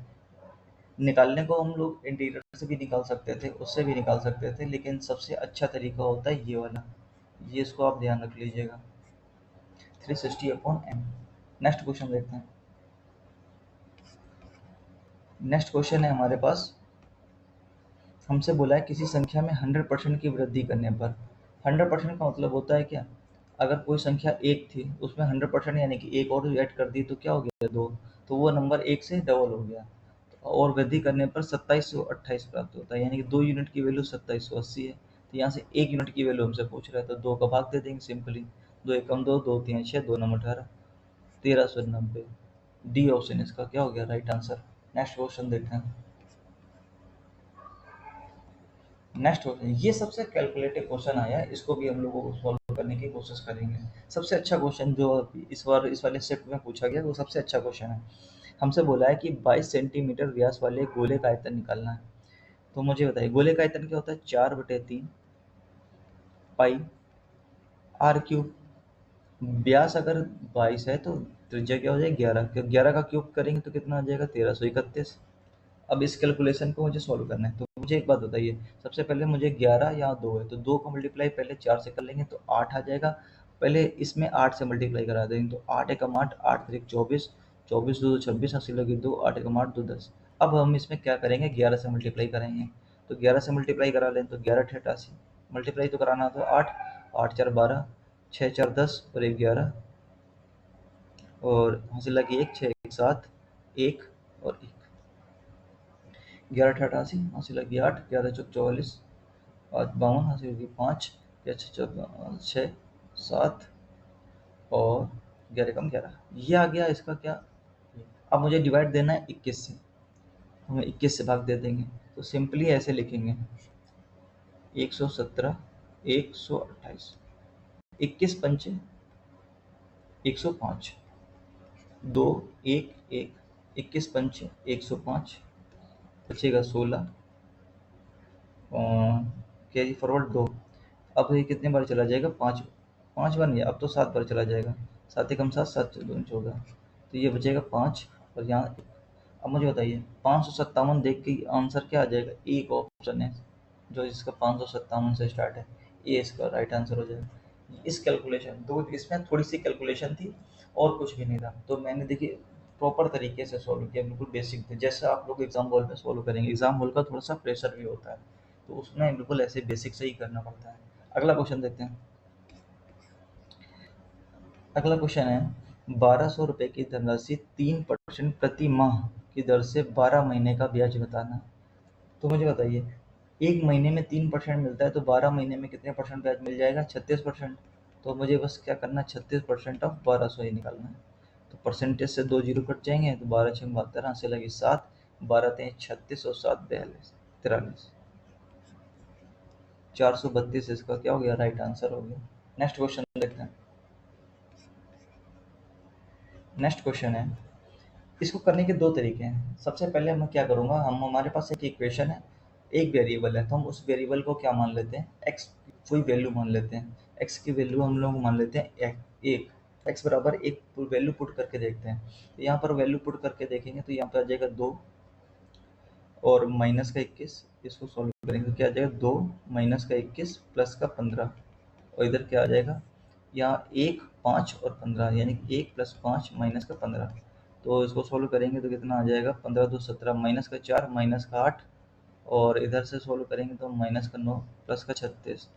निकालने को हम लोग इंटीरियर से भी निकाल सकते थे, उससे भी निकाल सकते थे, लेकिन सबसे अच्छा तरीका होता है ये वाला, ये इसको आप ध्यान रख लीजिएगा 360/n। नेक्स्ट क्वेश्चन देखते हैं। नेक्स्ट क्वेश्चन है हमारे पास, हमसे बोला है किसी संख्या में 100% की वृद्धि करने पर। 100% का मतलब होता है क्या, अगर कोई संख्या 1 थी उसमें 100% यानी कि एक और ऐड कर दी तो क्या हो गया 2, तो वो नंबर 1 से डबल हो गया। और वृद्धि करने पर 2728 प्राप्त होता है, यानी कि 2 यूनिट की वैल्यू 2780 है। तो यहाँ से 1 यूनिट की वैल्यू हमसे पूछ रहा है, तो 2 का भाग दे देंगे सिंपली। 2 एकम 2, 2 3 6, 2 9 18, 1390। डी ऑप्शन इसका क्या हो गया राइट आंसर। नेक्स्ट क्वेश्चन देखते हैं। नेक्स्ट क्वेश्चन, ये सबसे कैलकुलेटिव क्वेश्चन आया है, इसको भी हम लोगों को सॉल्व करने की कोशिश करेंगे। सबसे अच्छा क्वेश्चन जो इस बार इस वाले शिफ्ट में पूछा गया वो सबसे अच्छा क्वेश्चन है। हमसे बोला है कि 22 सेंटीमीटर व्यास वाले गोले का आयतन निकालना है। तो मुझे बताइए गोले का आयतन क्या होता है 4/3 पाई आर क्यूब। व्यास अगर 22 है तो त्रिज्या क्या हो जाएगी 11, 11 का क्यूब करेंगे तो कितना आ जाएगा 1331। अब इस कैलकुलेशन को मुझे सॉल्व करना है, तो मुझे एक बात बताइए, सबसे पहले मुझे 11 यहाँ 2 है, तो 2 को मल्टीप्लाई पहले 4 से कर लेंगे तो 8 आ जाएगा। पहले इसमें 8 से मल्टीप्लाई करा देंगे तो 8 एकम 8, 8 त्रिक 24, 24 2 26, 80 लगे 2, 8 एकम 8 2 10। अब हम इसमें क्या करेंगे 11 से मल्टीप्लाई करेंगे, तो 11 से मल्टीप्लाई करा लें तो 11 × 88, मल्टीप्लाई तो कराना तो 8, 8 4 12, 6 4 10 और 1 11, और हासिल लगी 1 6 1 7 1 और 1, 11 × 88, हासिल लगी 8, 11 चौक 44, 52, हासिल लगी 5, 6 7 और 11 कम 11, ये आ गया इसका क्या। अब मुझे डिवाइड देना है 21 से, तो हम 21 से भाग दे देंगे, तो सिंपली ऐसे लिखेंगे 117 128, 21 पंचे 105, 2 1 1, 21 पंचे 105, बचेगा 16, कैरी फॉरवर्ड 2। अब ये कितने बार चला जाएगा 5, 5 बार नहीं, अब तो 7 बार चला जाएगा, 7 एकम 7, 7 दूनी 14, तो ये बचेगा 5 और यहाँ 1। अब मुझे बताइए 557 देख के आंसर क्या आ जाएगा, एक ऑप्शन है जो इसका 557 से स्टार्ट है, ये इसका राइट आंसर हो जाएगा। इस कैलकुलेशन दो, इसमें थोड़ी सी कैलकुलेशन थी और कुछ भी नहीं था, तो मैंने देखिए प्रॉपर तरीके से सॉल्व किया, बिल्कुल बेसिक थे, जैसे आप लोग एग्जाम हॉल में सॉल्व करेंगे। एग्जाम हॉल का थोड़ा सा प्रेशर भी होता है, तो उसमें बिल्कुल ऐसे बेसिक से ही करना पड़ता है। अगला क्वेश्चन देखते हैं। अगला क्वेश्चन है 1200 रुपये की धनराशि 3% प्रति माह की दर से 12 महीने का ब्याज बताना। तो मुझे बताइए एक महीने में 3% मिलता है तो 12 महीने में कितने परसेंट ब्याज मिल जाएगा? 36%। तो मुझे बस क्या करना है, 36% ऑफ 1200 ही निकालना है। तो परसेंटेज से 2 जीरो कट जाएंगे, तो 12 छः 72, से लगी 7, 12 तेईस 36 और 7 42 43, 432 इसका क्या हो गया? राइट आंसर हो गया। नेक्स्ट क्वेश्चन देखते हैं। नेक्स्ट क्वेश्चन है, इसको करने के दो तरीके हैं। सबसे पहले मैं क्या करूँगा, हमारे पास एक इक्वेशन है, एक वेरिएबल है, तो हम उस वेरिएबल को क्या मान लेते हैं? एक्स कोई वैल्यू मान लेते हैं। एक्स की वैल्यू हम लोग मान लेते हैं एक। एक्स बराबर एक वैल्यू पुट करके देखते हैं। तो यहाँ पर वैल्यू पुट करके देखेंगे तो यहाँ पर आ जाएगा 2 और माइनस का 21। इसको सॉल्व करेंगे तो क्या आ जाएगा? 2 माइनस का 21 प्लस का 15, और इधर क्या आ जाएगा? यहाँ 1 5 और 15, यानी 1 प्लस 5 माइनस का 15। तो इसको सोल्व करेंगे तो कितना आ जाएगा? 15 दो 17, माइनस का 4 माइनस का 8, और इधर से सोल्व करेंगे तो माइनस का 9 प्लस का 36।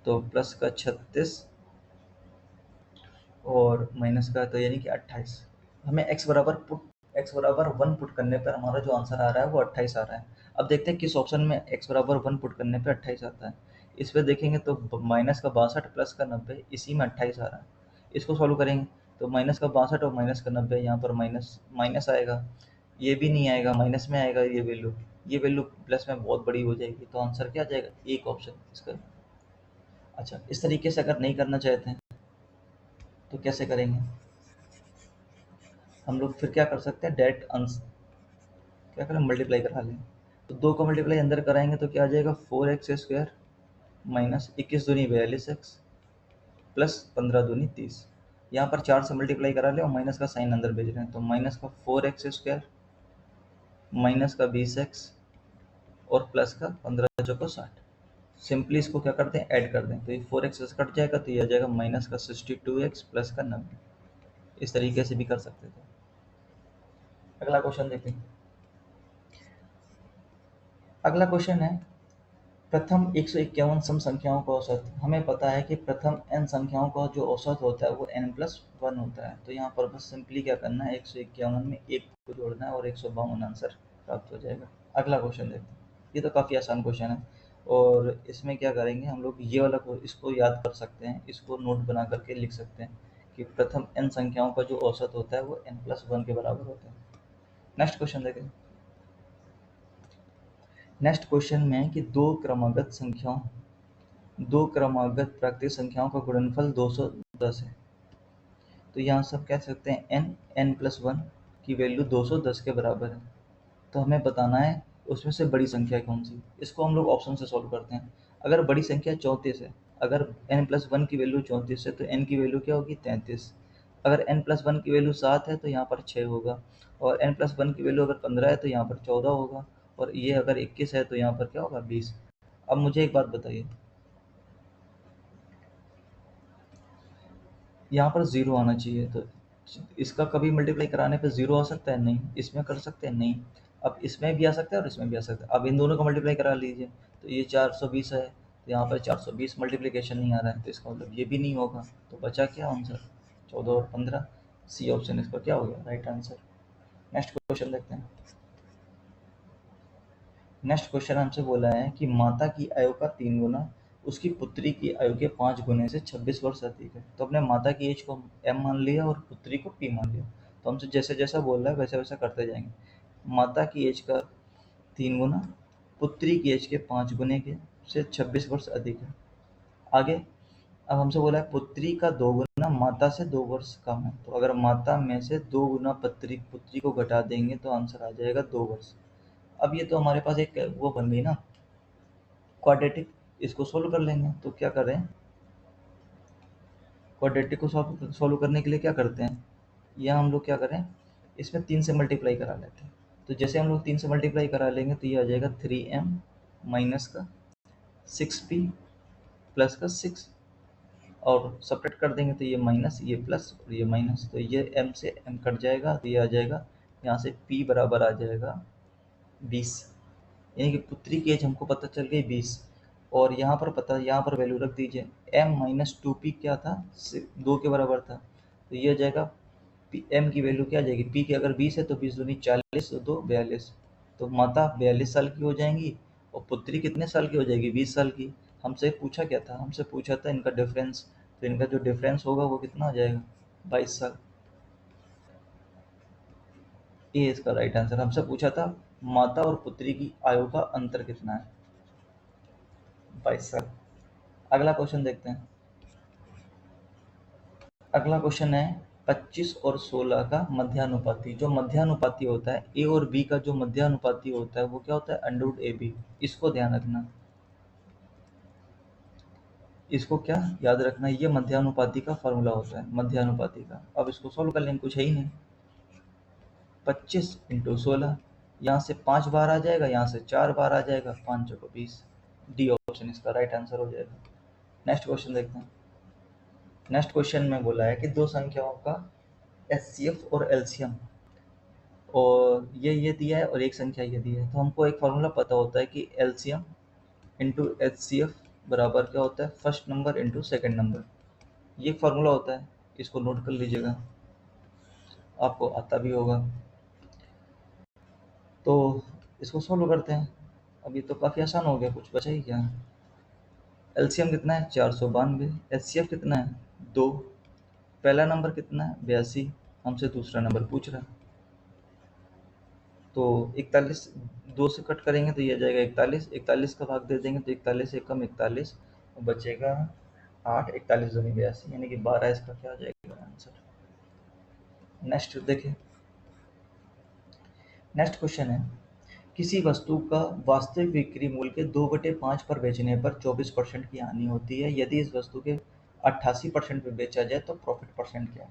तो प्लस का 36 और माइनस का, तो यानी कि 28। हमें एक्स बराबर 1 पुट करने पर हमारा जो आंसर आ रहा है वो 28 आ रहा है। अब देखते हैं किस ऑप्शन में एक्स बराबर 1 पुट करने पे 28 आता है। इस पे देखेंगे तो माइनस का 62 प्लस का 90, इसी में 28 आ रहा है। इसको सॉल्व करेंगे तो माइनस का 62 और माइनस का 90, यहाँ पर माइनस माइनस आएगा, ये भी नहीं आएगा, माइनस में आएगा ये वैल्यू प्लस में बहुत बड़ी हो जाएगी। तो आंसर क्या आ जाएगा? एक ऑप्शन इसका। अच्छा, इस तरीके से अगर नहीं करना चाहते हैं तो कैसे करेंगे? हम लोग फिर क्या कर सकते हैं? डायरेक्ट अंश क्या करें? मल्टीप्लाई करा लें। तो 2 का मल्टीप्लाई अंदर कराएंगे तो क्या आ जाएगा? 4x² माइनस 21 दूनी 42x प्लस 15 दूनी 30। यहाँ पर 4 से मल्टीप्लाई करा ले और माइनस का साइन अंदर भेज रहे हैं, तो माइनस का 4x² माइनस का 20x और प्लस का 15 चौको 60। सिंपली इसको क्या करते हैं? ऐड कर दें, तो ये 4x कट जाएगा तो ये आ जाएगा माइनस का 62x प्लस का 90। इस तरीके से भी कर सकते थे। अगला क्वेश्चन देखते हैं। अगला क्वेश्चन है, प्रथम 151 सम संख्याओं का औसत। हमें पता है कि प्रथम n संख्याओं का जो औसत होता है वो n+1 होता है। तो यहाँ पर बस सिंपली क्या करना है, 151 में 1 को जोड़ना है और 152 आंसर प्राप्त हो जाएगा। अगला क्वेश्चन देखते हैं। ये तो काफ़ी आसान क्वेश्चन है, और इसमें क्या करेंगे हम लोग, ये वाला इसको याद कर सकते हैं, इसको नोट बना करके लिख सकते हैं कि प्रथम n संख्याओं का जो औसत होता है वो n+1 के बराबर होता है। नेक्स्ट क्वेश्चन देखें। नेक्स्ट क्वेश्चन में है कि दो क्रमागत प्राकृतिक संख्याओं का गुणनफल 210 है। तो यहाँ सब कह सकते हैं n+1 की वैल्यू 210 के बराबर है। तो हमें बताना है उसमें से बड़ी संख्या कौन सी। इसको हम लोग ऑप्शन से सॉल्व करते हैं। अगर बड़ी संख्या 34 है, अगर n+1 की वैल्यू 34 है तो n की वैल्यू क्या होगी? 33। अगर n+1 की वैल्यू 7 है तो यहाँ पर 6 होगा, और n+1 की वैल्यू अगर 15 है तो यहाँ पर 14 होगा, और ये अगर 21 है तो यहाँ पर क्या होगा? 20। अब मुझे एक बात बताइए, यहाँ पर ज़ीरो आना चाहिए, तो इसका कभी मल्टीप्लाई कराने पे ज़ीरो आ सकता है? नहीं। इसमें कर सकते हैं? नहीं। अब इसमें भी आ सकता है और इसमें भी आ सकता है। अब इन दोनों का मल्टीप्लाई करा लीजिए, तो ये 420 है, तो यहाँ पर 420 मल्टीप्लिकेशन नहीं आ रहा है, तो इसका मतलब ये भी नहीं होगा। तो बचा क्या आंसर? 14 और 15। सी ऑप्शन इसका क्या हो गया? Right answer. नेक्स्ट क्वेश्चन देखते हैं। नेक्स्ट क्वेश्चन हमसे बोला है कि माता की आयु का 3 गुना उसकी पुत्री की आयु के 5 गुने से 26 वर्ष अधिक है। तो अपने माता की एज को m मान लिया और पुत्री को p मान लिया। तो हमसे जैसे जैसा बोल रहा है वैसे वैसा करते जाएंगे। माता की एज का 3 गुना पुत्री की एज के 5 गुने के से 26 वर्ष अधिक है। आगे अब हमसे बोला है पुत्री का 2 गुना माता से 2 वर्ष कम है। तो अगर माता में से 2 गुना पुत्री पुत्री को घटा देंगे तो आंसर आ जाएगा 2 वर्ष। अब ये तो हमारे पास एक वो बन गई ना, क्वाड्रेटिक। इसको सोल्व कर लेंगे। तो क्या कर रहे हैं, क्वाड्रेटिक को सॉल्व करने के लिए क्या करते हैं, या हम लोग क्या करें, इसमें 3 से मल्टीप्लाई करा लेते हैं। तो जैसे हम लोग 3 से मल्टीप्लाई करा लेंगे तो ये आ जाएगा 3m माइनस का 6p प्लस का 6, और सपरेट कर देंगे तो ये माइनस, ये प्लस और ये माइनस, तो ये m से m कट जाएगा, तो ये आ जाएगा यहाँ से p बराबर आ जाएगा 20। यानी कि पुत्री की एज हमको पता चल गई 20, और यहाँ पर वैल्यू रख दीजिए। m-2p क्या था? 2 के बराबर था, तो ये आ जाएगा m की वैल्यू क्या आ जाएगी? p की अगर 20 है तो 20 दूनी 40 और 2 42। तो माता 42 साल की हो जाएंगी और पुत्री कितने साल की हो जाएगी? 20 साल की। हमसे पूछा क्या था? हमसे पूछा था इनका डिफरेंस, तो इनका जो डिफरेंस होगा वो कितना हो जाएगा? 22 साल। ये इसका राइट आंसर। हमसे पूछा था माता और पुत्री की आयु का अंतर कितना है? 22 साल। अगला क्वेश्चन देखते हैं। अगला क्वेश्चन है 25 और 16 का मध्यानुपाती। जो मध्यानुपाती होता है, ए और बी का जो मध्यानुपाती होता है वो क्या होता है? Under A B. इसको ध्यान रखना, इसको क्या याद रखना, ये मध्यानुपाती का फॉर्मूला होता है, मध्यानुपाती का। अब इसको सॉल्व कर लेंगे, कुछ है ही नहीं। 25 × 16, यहाँ से 5 बार आ जाएगा, यहाँ से 4 बार आ जाएगा, 5 चौको 20। डी ऑप्शन इसका राइट आंसर हो जाएगा। नेक्स्ट क्वेश्चन देखते हैं। नेक्स्ट क्वेश्चन में बोला है कि दो संख्याओं का एचसीएफ और एलसीएम, और ये दिया है और एक संख्या ये दी है। तो हमको एक फार्मूला पता होता है कि एलसीएम इंटू एचसीएफ बराबर क्या होता है? First number into second number. ये फार्मूला होता है, इसको नोट कर लीजिएगा, आपको आता भी होगा। तो इसको सॉल्व करते हैं। अब ये तो काफ़ी आसान हो गया, कुछ बचा ही क्या। एलसीएम कितना है? 492। एचसीएफ कितना है? 2। पहला नंबर कितना है? 82। हमसे दूसरा नंबर पूछ रहा है। तो 41, 2 से कट करेंगे तो ये आ जाएगा 41। 41 का भाग दे देंगे तो 41 से कम 41, और बचेगा 8। 41 दूनी 82, यानी कि 12 इसका क्या आ जाएगा आंसर। नेक्स्ट देखें। नेक्स्ट क्वेश्चन है, किसी वस्तु का वास्तविक बिक्री मूल्य के 2/5 पर बेचने पर 24% की हानि होती है। यदि इस वस्तु के 88% पे बेचा जाए तो प्रॉफिट परसेंट क्या है?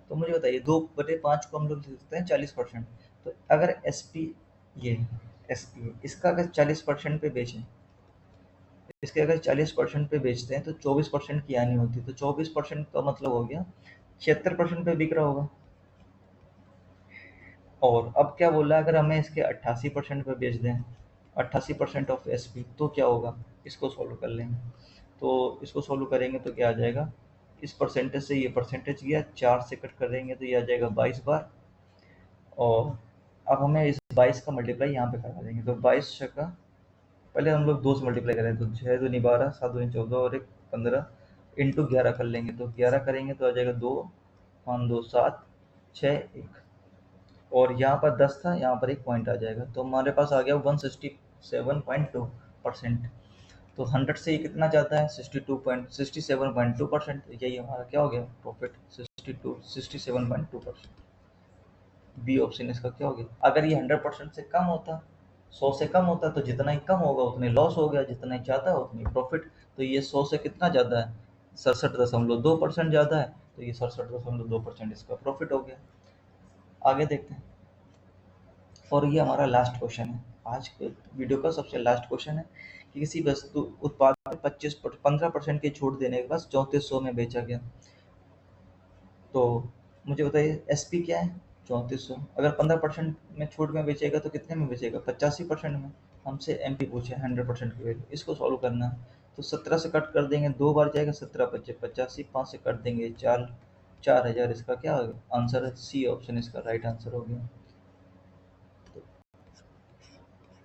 तो मुझे बताइए, 2/5 को हम लोग लिख सकते हैं 40%। तो अगर एस पी, ये एस पी इसका अगर 40% पे बेचें, इसके अगर 40% पे बेचते हैं तो 24% की हानि होती है। तो 24% का मतलब हो गया 76% पे बिक रहा होगा। और अब क्या बोला, अगर हमें इसके 88% पे बेच दें, 88% ऑफ एस पी, तो क्या होगा? इसको सॉल्व कर लेंगे। तो इसको सॉल्व करेंगे तो क्या आ जाएगा? इस परसेंटेज से ये परसेंटेज गया, 4 से कट कर देंगे तो ये आ जाएगा 22 बार। और अब हमें इस 22 का मल्टीप्लाई यहाँ पे करा देंगे, तो 22 का पहले हम लोग 2 से मल्टीप्लाई करें, तो 6 दूनी 12, 7 दूनी 14 और 1 15, इंटू 11 कर लेंगे। तो 11 करेंगे तो आ जाएगा 2, 5 2 7, 6 1, और यहाँ पर 10 था, यहाँ पर एक पॉइंट आ जाएगा, तो हमारे पास आ गया 167.2%। तो 100 से ये कितना जाता है? 67.2%। यही हमारा क्या हो गया? प्रॉफिट 67.2%। बी ऑप्शन इसका क्या हो गया? अगर ये 100% से कम होता, 100 से कम होता, तो जितना ही कम होगा उतने लॉस हो गया, जितना ही ज़्यादा उतनी प्रॉफिट। तो ये 100 से कितना ज़्यादा है? 67.2% ज़्यादा है, तो ये 67.2% इसका प्रॉफिट हो गया। आगे देखते हैं। और ये हमारा लास्ट क्वेश्चन है, आज के वीडियो का सबसे लास्ट क्वेश्चन है कि किसी वस्तु उत्पाद में 15% की छूट देने के बाद 3400 में बेचा गया। तो मुझे बताइए एसपी क्या है? 3400। अगर 15% में छूट में बेचेगा तो कितने में बेचेगा? 85% में। हमसे एमपी पूछे 100% की वैल्यू, इसको सॉल्व करना है। तो 17 से कट कर देंगे, 2 बार जाएगा, 17 बचे 85, 5 से कट देंगे 4, 4000 इसका क्या आंसर है? सी ऑप्शन इसका राइट आंसर हो गया।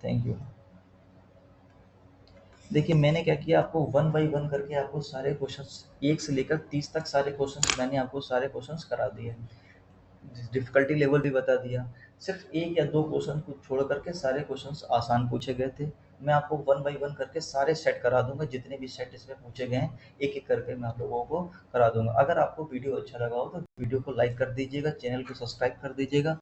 Thank you. देखिए मैंने क्या किया, आपको 1 बाई 1 करके आपको सारे क्वेश्चंस 1 से लेकर 30 तक सारे क्वेश्चंस मैंने आपको सारे क्वेश्चंस करा दिए, डिफ़िकल्टी लेवल भी बता दिया। सिर्फ 1 या 2 क्वेश्चन को छोड़ करके सारे क्वेश्चंस आसान पूछे गए थे। मैं आपको 1 बाई 1 करके सारे सेट करा दूँगा, जितने भी सेट इसमें पूछे गए हैं, एक-एक करके मैं आप लोगों को करा दूँगा। अगर आपको वीडियो अच्छा लगा हो तो वीडियो को लाइक कर दीजिएगा, चैनल को सब्सक्राइब कर दीजिएगा।